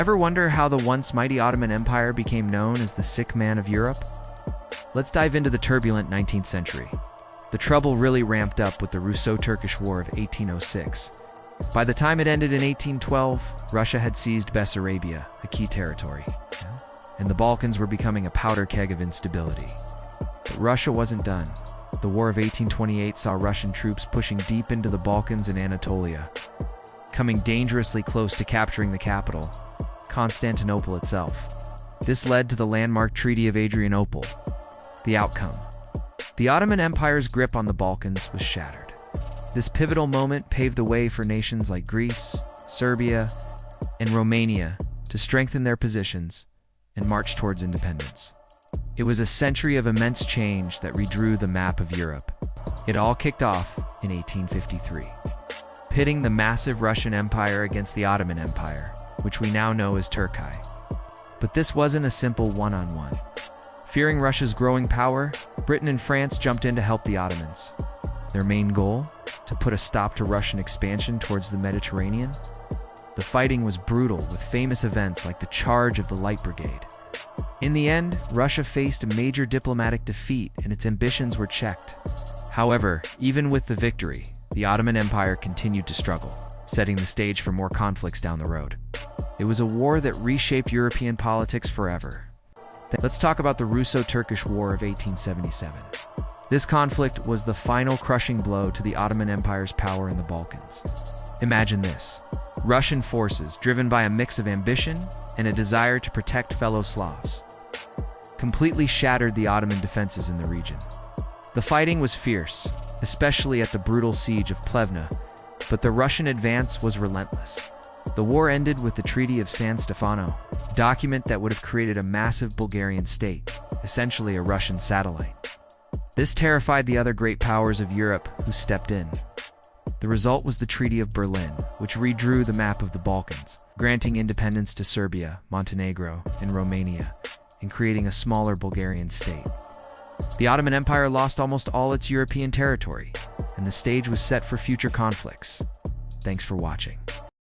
Ever wonder how the once mighty Ottoman Empire became known as the sick man of Europe? Let's dive into the turbulent 19th century. The trouble really ramped up with the Russo-Turkish War of 1806. By the time it ended in 1812, Russia had seized Bessarabia, a key territory, and the Balkans were becoming a powder keg of instability. But Russia wasn't done. The War of 1828 saw Russian troops pushing deep into the Balkans and Anatolia, coming dangerously close to capturing the capital, Constantinople itself. This led to the landmark Treaty of Adrianople. The outcome: the Ottoman Empire's grip on the Balkans was shattered. This pivotal moment paved the way for nations like Greece, Serbia, and Romania to strengthen their positions and march towards independence. It was a century of immense change that redrew the map of Europe. It all kicked off in 1853, pitting the massive Russian Empire against the Ottoman Empire, which we now know as Turkey. But this wasn't a simple one-on-one. Fearing Russia's growing power, Britain and France jumped in to help the Ottomans. Their main goal? To put a stop to Russian expansion towards the Mediterranean? The fighting was brutal, with famous events like the Charge of the Light Brigade. In the end, Russia faced a major diplomatic defeat and its ambitions were checked. However, even with the victory, the Ottoman Empire continued to struggle, setting the stage for more conflicts down the road. It was a war that reshaped European politics forever. Let's talk about the Russo-Turkish War of 1877. This conflict was the final crushing blow to the Ottoman Empire's power in the Balkans. Imagine this: Russian forces, driven by a mix of ambition and a desire to protect fellow Slavs, completely shattered the Ottoman defenses in the region. The fighting was fierce, especially at the brutal siege of Plevna, but the Russian advance was relentless. The war ended with the Treaty of San Stefano, a document that would have created a massive Bulgarian state, essentially a Russian satellite. This terrified the other great powers of Europe, who stepped in. The result was the Treaty of Berlin, which redrew the map of the Balkans, granting independence to Serbia, Montenegro, and Romania, and creating a smaller Bulgarian state. The Ottoman Empire lost almost all its European territory, and the stage was set for future conflicts. Thanks for watching.